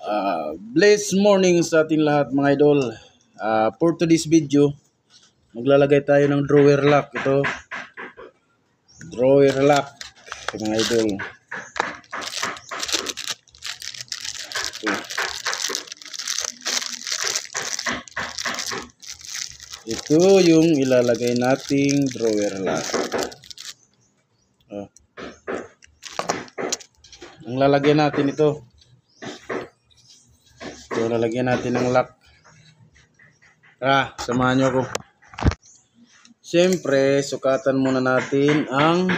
Blessed morning sa ating lahat mga idol. For today's video, maglalagay tayo ng drawer lock. Ito, drawer lock mga idol. Ito yung ilalagay nating drawer lock. Ang lalagyan natin ito. Ito, lalagyan natin ng lock. Samahan nyo ako. Siyempre, sukatan muna natin ang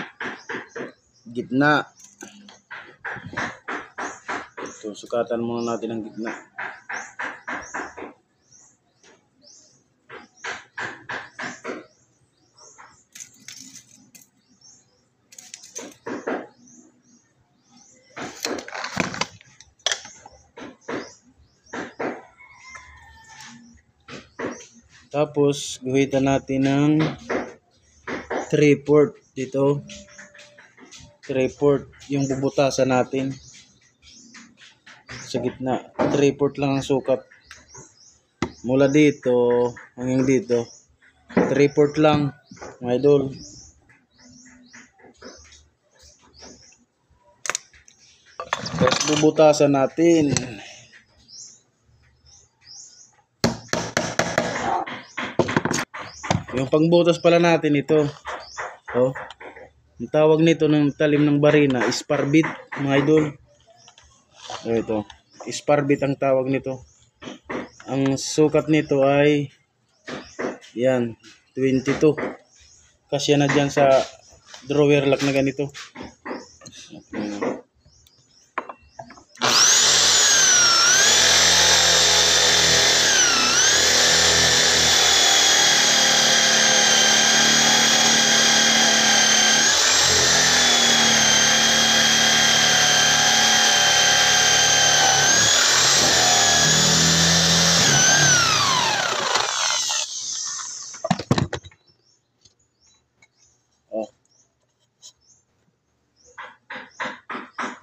gitna. Ito, sukatan muna natin ang gitna. Tapos, guhitan natin ng 3/4 dito. 3/4 yung bubutasan natin sa gitna. 3/4 lang ang sukat. Mula dito hanggang dito. 3/4 lang, mga idol. Tapos bubutasan natin. Yung pangbutas pala natin ito. Oh. Ang tawag nito ng talim ng barina, spar bit, mga idol. Ito, spar bit ang tawag nito. Ang sukat nito ay yan, 22. Kasi na dyan sa drawer lock na ganito.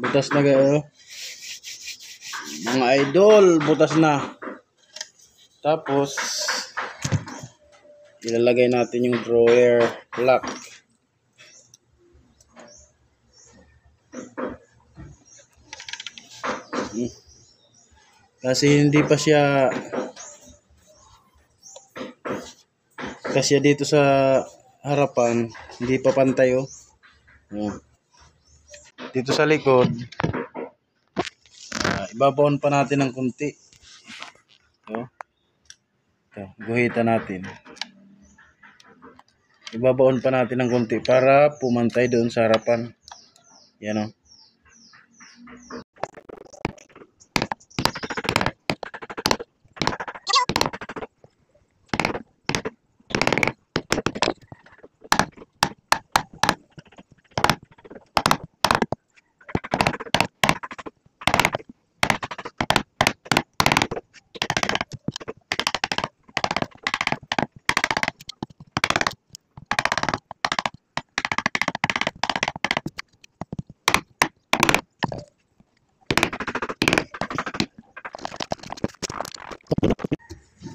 Butas na kayo. Mga idol, butas na. Tapos, ilalagay natin yung drawer lock. Kasi hindi pa siya dito sa harapan, hindi pa pantay oh. Dito sa likod, ibabaon pa natin ng kunti. Ito, guhitan natin. Ibabaon pa natin ng kunti para pumantay doon sa harapan. Yan o.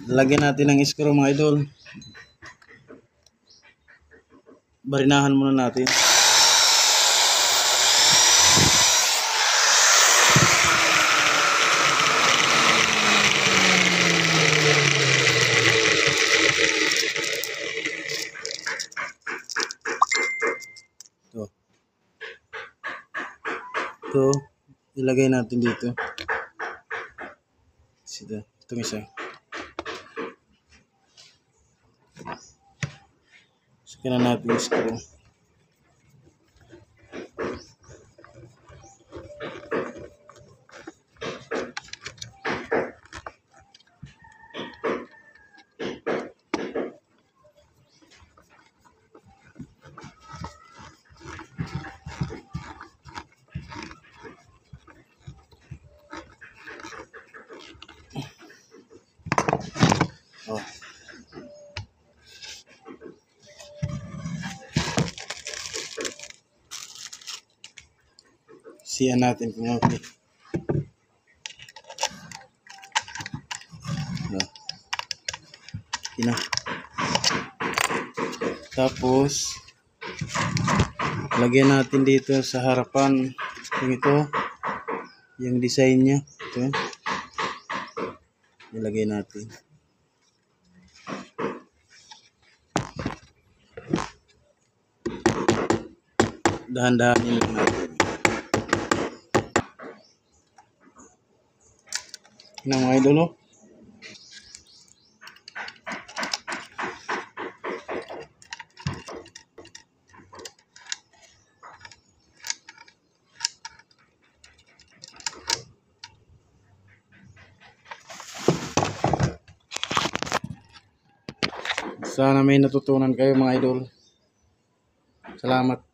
Lagyan natin ng screw mga idol. Barinahan muna natin. Ito, ilagay natin dito. Itong isa. Saka na natin yung screw. Oh. Siyan natin kung okay. Yun na. Tapos, lagyan natin dito sa harapan yung ito, yung design niya. Ito. Ilagay natin. Dahan-dahanin lang natin. Yun ang mga idol, oh. Sana may natutunan kayo mga idol. Salamat.